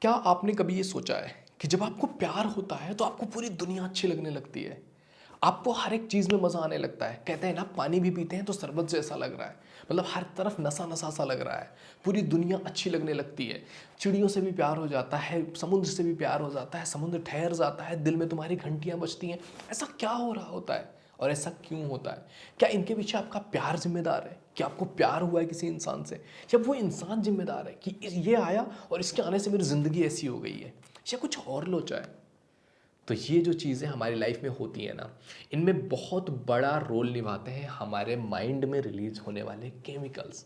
क्या आपने कभी ये सोचा है कि जब आपको प्यार होता है तो आपको पूरी दुनिया अच्छी लगने लगती है। आपको हर एक चीज़ में मज़ा आने लगता है। कहते हैं ना, पानी भी पीते हैं तो शरबत जैसा लग रहा है। मतलब हर तरफ नशा नशा सा लग रहा है। पूरी दुनिया अच्छी लगने लगती है। चिड़ियों से भी प्यार हो जाता है, समुद्र से भी प्यार हो जाता है, समुद्र ठहर जाता है, दिल में तुम्हारी घंटियाँ बजती हैं। ऐसा क्या हो रहा होता है और ऐसा क्यों होता है? क्या इनके पीछे आपका प्यार जिम्मेदार है? क्या आपको प्यार हुआ है किसी इंसान से? या वो इंसान जिम्मेदार है कि ये आया और इसके आने से मेरी ज़िंदगी ऐसी हो गई है? या कुछ और लोचा है? तो ये जो चीज़ें हमारी लाइफ में होती हैं ना, इनमें बहुत बड़ा रोल निभाते हैं हमारे माइंड में रिलीज होने वाले केमिकल्स,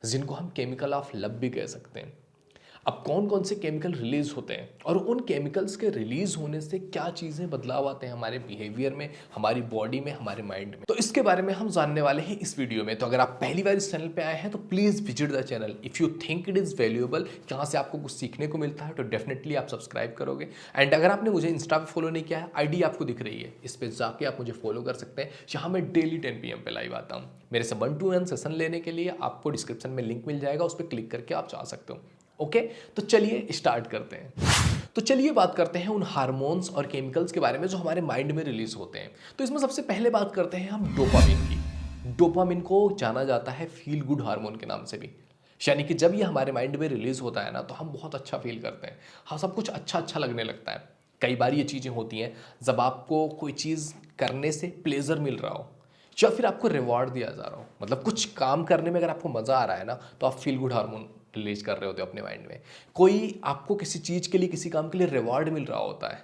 जिनको हम केमिकल ऑफ लव भी कह सकते हैं। अब कौन कौन से केमिकल रिलीज होते हैं और उन केमिकल्स के रिलीज होने से क्या चीज़ें बदलाव आते हैं हमारे बिहेवियर में, हमारी बॉडी में, हमारे माइंड में, तो इसके बारे में हम जानने वाले हैं इस वीडियो में। तो अगर आप पहली बार इस चैनल पे आए हैं तो please visit the channel if you think it is valuable. यहाँ से आपको कुछ सीखने को मिलता है तो डेफिनेटली आप सब्सक्राइब करोगे। एंड अगर आपने मुझे इंस्टा पे फॉलो नहीं किया है, आईडी आपको दिख रही है, इस पर जाके आप मुझे फॉलो कर सकते हैं। यहाँ मैं डेली 10 PM पे लाइव आता हूँ। मेरे से 1-to-1 सेशन लेने के लिए आपको डिस्क्रिप्शन में लिंक मिल जाएगा, उस पर क्लिक करके आप जा सकते हो। ओके, तो चलिए स्टार्ट करते हैं। तो चलिए बात करते हैं उन हार्मोन्स और केमिकल्स के बारे में जो हमारे माइंड में रिलीज होते हैं। तो इसमें सबसे पहले बात करते हैं हम डोपामिन की। डोपामिन को जाना जाता है फील गुड हार्मोन के नाम से भी। यानी कि जब ये हमारे माइंड में रिलीज होता है ना, तो हम बहुत अच्छा फील करते हैं। हाँ, सब कुछ अच्छा अच्छा लगने लगता है। कई बार ये चीज़ें होती हैं जब आपको कोई चीज़ करने से प्लेजर मिल रहा हो या फिर आपको रिवॉर्ड दिया जा रहा हो। मतलब कुछ काम करने में अगर आपको मज़ा आ रहा है ना, तो आप फील गुड हार्मोन रिलीज कर रहे होते हो अपने माइंड में। कोई आपको किसी चीज़ के लिए, किसी काम के लिए रिवॉर्ड मिल रहा होता है,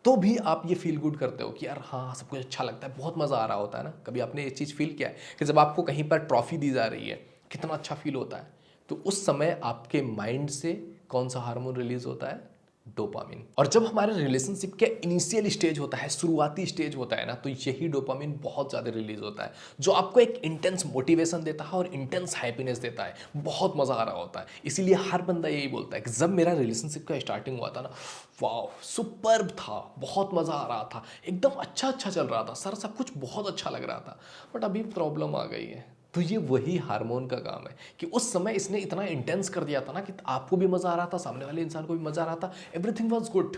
तो भी आप ये फील गुड करते हो कि यार हाँ, सब कुछ अच्छा लगता है, बहुत मज़ा आ रहा होता है ना। कभी आपने ये चीज़ फील किया है कि जब आपको कहीं पर ट्रॉफी दी जा रही है, कितना अच्छा फील होता है? तो उस समय आपके माइंड से कौन सा हार्मोन रिलीज होता है? डोपामिन। और जब हमारे रिलेशनशिप के इनिशियल स्टेज होता है, शुरुआती स्टेज होता है ना, तो यही डोपामिन बहुत ज़्यादा रिलीज होता है, जो आपको एक इंटेंस मोटिवेशन देता है और इंटेंस हैप्पीनेस देता है। बहुत मज़ा आ रहा होता है। इसीलिए हर बंदा यही बोलता है कि जब मेरा रिलेशनशिप का स्टार्टिंग हुआ था ना, वाह सुपर्ब था, बहुत मज़ा आ रहा था, एकदम अच्छा अच्छा चल रहा था, सर सब कुछ बहुत अच्छा लग रहा था। बट अभी प्रॉब्लम आ गई है। तो ये वही हार्मोन का काम है कि उस समय इसने इतना इंटेंस कर दिया था ना कि आपको भी मज़ा आ रहा था, सामने वाले इंसान को भी मज़ा आ रहा था, एवरीथिंग वाज गुड।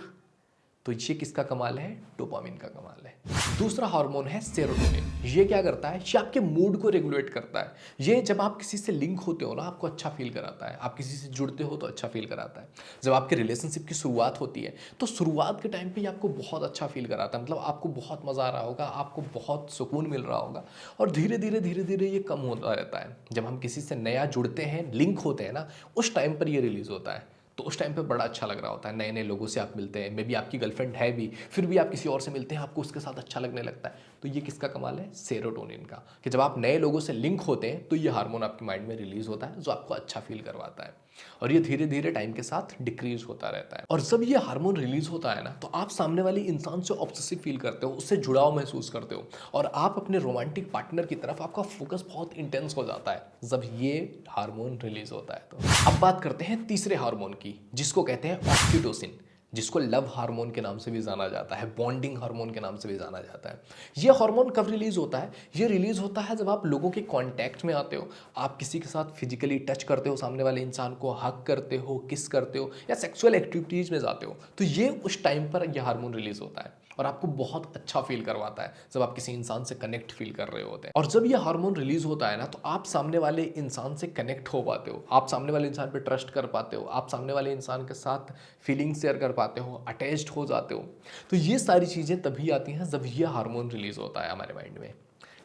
तो ये किसका कमाल है? डोपामिन का कमाल है। दूसरा हार्मोन है सेरोटोनिन। ये क्या करता है? ये आपके मूड को रेगुलेट करता है। ये जब आप किसी से लिंक होते हो ना, आपको अच्छा फील कराता है। आप किसी से जुड़ते हो तो अच्छा फील कराता है। जब आपके रिलेशनशिप की शुरुआत होती है तो शुरुआत के टाइम पे ये आपको बहुत अच्छा फील कराता है। मतलब आपको बहुत मज़ा आ रहा होगा, आपको बहुत सुकून मिल रहा होगा। और धीरे धीरे ये कम होता रहता है। जब हम किसी से नया जुड़ते हैं, लिंक होते हैं ना, उस टाइम पर ये रिलीज़ होता है। तो उस टाइम पे बड़ा अच्छा लग रहा होता है। नए नए लोगों से आप मिलते हैं, मे बी आपकी गर्लफ्रेंड है भी, फिर भी आप किसी और से मिलते हैं, आपको उसके साथ अच्छा लगने लगता है। तो ये किसका कमाल है? सेरोटोनिन का। कि जब आप नए लोगों से लिंक होते हैं तो ये हार्मोन आपके माइंड में रिलीज होता है, जो आपको अच्छा फील करवाता है। और ये धीरे धीरे टाइम के साथ डिक्रीज होता रहता है। और जब ये हार्मोन रिलीज होता है ना, तो आप सामने वाले इंसान से ऑब्सेसिव फील करते हो, उससे जुड़ाव महसूस करते हो, और आप अपने रोमांटिक पार्टनर की तरफ आपका फोकस बहुत इंटेंस हो जाता है जब ये हार्मोन रिलीज होता है। तो अब बात करते हैं तीसरे हार्मोन की, जिसको कहते हैं ऑक्सीटोसिन, जिसको लव हार्मोन के नाम से भी जाना जाता है, बॉन्डिंग हार्मोन के नाम से भी जाना जाता है। ये हार्मोन कब रिलीज होता है? ये रिलीज होता है जब आप लोगों के कांटेक्ट में आते हो, आप किसी के साथ फिजिकली टच करते हो, सामने वाले इंसान को हग करते हो, किस करते हो, या सेक्सुअल एक्टिविटीज में जाते हो, तो ये उस टाइम पर यह हार्मोन रिलीज होता है और आपको बहुत अच्छा फील करवाता है जब आप किसी इंसान से कनेक्ट फील कर रहे होते हैं। और जब ये हार्मोन रिलीज होता है ना, तो आप सामने वाले इंसान से कनेक्ट हो पाते हो, आप सामने वाले इंसान पे ट्रस्ट कर पाते हो, आप सामने वाले इंसान के साथ फीलिंग शेयर कर पाते हो, अटैच्ड हो जाते हो। तो ये सारी चीज़ें तभी आती हैं जब ये हार्मोन रिलीज होता है हमारे माइंड में।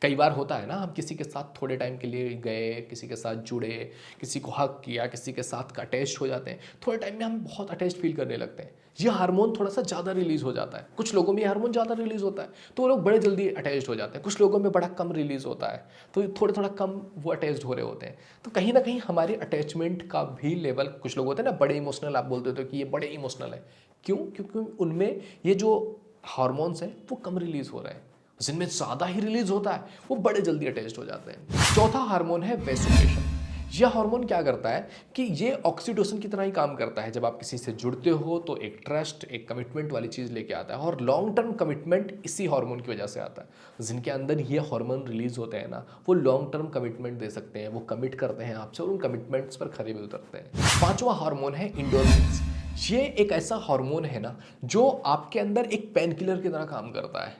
कई बार होता है ना, हम किसी के साथ थोड़े टाइम के लिए गए, किसी के साथ जुड़े, किसी को हक किया, किसी के साथ अटैच्ड हो जाते हैं, थोड़े टाइम में हम बहुत अटैच्ड फील करने लगते हैं। ये हार्मोन थोड़ा सा ज़्यादा रिलीज हो जाता है। कुछ लोगों में ये हार्मोन ज़्यादा रिलीज होता है तो वो लोग बड़े जल्दी अटैच्ड हो जाते हैं, कुछ लोगों में बड़ा कम रिलीज होता है तो थोड़ा थोड़ा कम वो अटैच्ड हो रहे होते हैं। तो कहीं ना कहीं हमारे अटैचमेंट का भी लेवल, कुछ लोग होते हैं ना बड़े इमोशनल, आप बोलते हो कि ये बड़े इमोशनल है। क्यों? क्योंकि उनमें ये जो हार्मोन्स हैं वो कम रिलीज हो रहे हैं। जिनमें ज़्यादा ही रिलीज होता है वो बड़े जल्दी अटैच्ड हो जाते हैं। चौथा हार्मोन है वेसोप्रेशन। यह हार्मोन क्या करता है कि ये ऑक्सीटोसिन की तरह ही काम करता है। जब आप किसी से जुड़ते हो तो एक ट्रस्ट, एक कमिटमेंट वाली चीज़ लेके आता है, और लॉन्ग टर्म कमिटमेंट इसी हार्मोन की वजह से आता है। जिनके अंदर ये हार्मोन रिलीज होते हैं ना, वो लॉन्ग टर्म कमिटमेंट दे सकते हैं, वो कमिट करते हैं आपसे और उन कमिटमेंट्स पर खरे भी उतरते हैं। पांचवा हार्मोन है एंडोर्फिन्स। ये एक ऐसा हार्मोन है ना जो आपके अंदर एक पेन किलर की तरह काम करता है,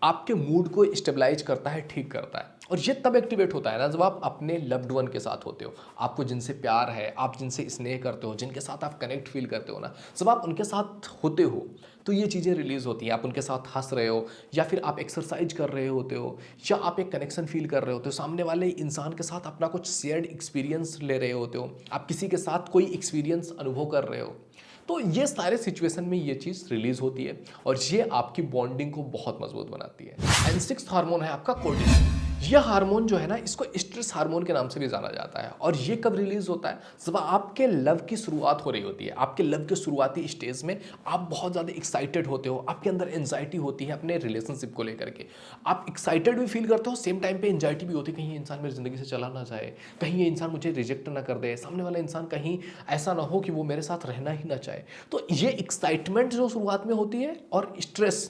आपके मूड को स्टेबलाइज करता है, ठीक करता है। और ये तब एक्टिवेट होता है ना जब आप अपने लव्ड वन के साथ होते हो, आपको जिनसे प्यार है, आप जिनसे स्नेह करते हो, जिनके साथ आप कनेक्ट फील करते हो ना, जब आप उनके साथ होते हो तो ये चीज़ें रिलीज होती हैं। आप उनके साथ हंस रहे हो, या फिर आप एक्सरसाइज कर रहे होते हो, या आप एक कनेक्शन फील कर रहे होते हो, सामने वाले इंसान के साथ अपना कुछ शेयर्ड एक्सपीरियंस ले रहे होते हो, आप किसी के साथ कोई एक्सपीरियंस अनुभव कर रहे हो, तो ये सारे सिचुएशन में ये चीज़ रिलीज होती है और ये आपकी बॉन्डिंग को बहुत मजबूत बनाती है। एंड सिक्स्थ हार्मोन है आपका कोर्टिसोल। यह हार्मोन जो है ना, इसको स्ट्रेस हार्मोन के नाम से भी जाना जाता है, और ये कब रिलीज होता है? जब आपके लव की शुरुआत हो रही होती है, आपके लव के शुरुआती स्टेज में आप बहुत ज़्यादा एक्साइटेड होते हो, आपके अंदर एंजाइटी होती है अपने रिलेशनशिप को लेकर के, आप एक्साइटेड भी फील करते हो, सेम टाइम पे एंजाइटी भी होती है, कहीं ये इंसान मेरी ज़िंदगी से चला ना जाए, कहीं ये इंसान मुझे रिजेक्ट ना कर दे, सामने वाला इंसान कहीं ऐसा ना हो कि वो मेरे साथ रहना ही ना चाहे। तो ये एक्साइटमेंट जो शुरुआत में होती है और स्ट्रेस,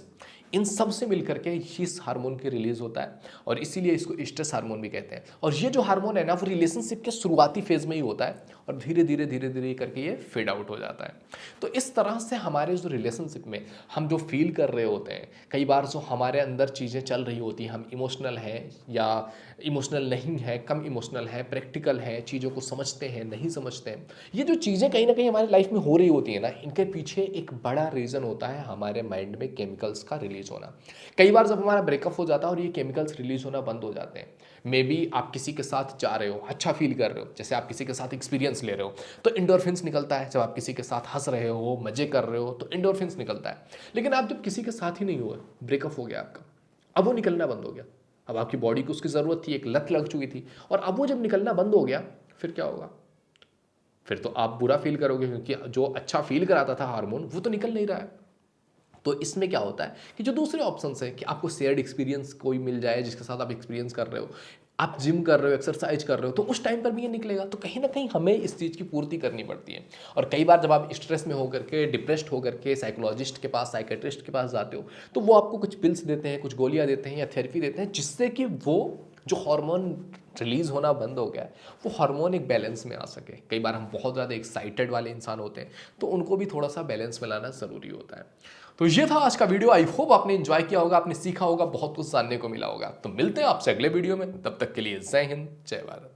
इन सब से मिलकर के इस हार्मोन के रिलीज होता है, और इसीलिए इसको स्ट्रेस हार्मोन भी कहते हैं। और ये जो हार्मोन है ना, वो रिलेशनशिप के शुरुआती फेज में ही होता है और धीरे धीरे करके ये फेड आउट हो जाता है। तो इस तरह से हमारे जो रिलेशनशिप में हम जो फील कर रहे होते हैं, कई बार जो हमारे अंदर चीज़ें चल रही होती हैं, हम इमोशनल हैं या इमोशनल नहीं है, कम इमोशनल है, प्रैक्टिकल है, चीज़ों को समझते हैं, नहीं समझते हैं, ये जो चीज़ें कहीं ना कहीं हमारी लाइफ में हो रही होती है ना, इनके पीछे एक बड़ा रीज़न होता है हमारे माइंड में केमिकल्स का रिलीज होना। कई बार जब हमारा ब्रेकअप हो जाता है और ये केमिकल्स रिलीज होना बंद हो जाते हैं, मे बी आप किसी के साथ जा रहे हो, अच्छा फील कर रहे हो, जैसे आप किसी के साथ एक्सपीरियंस ले रहे हो तो एंडोर्फिन्स निकलता है, जब आप किसी के साथ हंस रहे हो, मजे कर रहे हो तो एंडोर्फिन्स निकलता है। लेकिन आप जब किसी के साथ ही नहीं हुए, ब्रेकअप हो गया आपका, अब वो निकलना बंद हो गया, अब आपकी बॉडी को उसकी ज़रूरत थी, एक लत लग चुकी थी, और अब वो जब निकलना बंद हो गया, फिर क्या होगा? फिर तो आप बुरा फील करोगे, क्योंकि जो अच्छा फील कराता था हार्मोन वो तो निकल नहीं रहा है। तो इसमें क्या होता है कि जो दूसरे ऑप्शन है कि आपको शेयर्ड एक्सपीरियंस कोई मिल जाए जिसके साथ आप एक्सपीरियंस कर रहे हो, आप जिम कर रहे हो, एक्सरसाइज कर रहे हो, तो उस टाइम पर भी ये निकलेगा। तो कहीं ना कहीं हमें इस चीज़ की पूर्ति करनी पड़ती है। और कई बार जब आप स्ट्रेस में होकर के, डिप्रेस्ड होकर के साइकोलॉजिस्ट के पास, साइकेट्रिस्ट के पास जाते हो, तो वो आपको कुछ पिल्स देते हैं, कुछ गोलियां देते हैं या थेरेपी देते हैं, जिससे कि वो जो हार्मोन रिलीज होना बंद हो गया है, वो हार्मोन एक बैलेंस में आ सके। कई बार हम बहुत ज़्यादा एक्साइटेड वाले इंसान होते हैं, तो उनको भी थोड़ा सा बैलेंस में लाना ज़रूरी होता है। तो ये था आज का वीडियो। आई होप आपने एंजॉय किया होगा, आपने सीखा होगा, बहुत कुछ जानने को मिला होगा। तो मिलते हैं आपसे अगले वीडियो में, तब तक के लिए जय हिंद, जय भारत।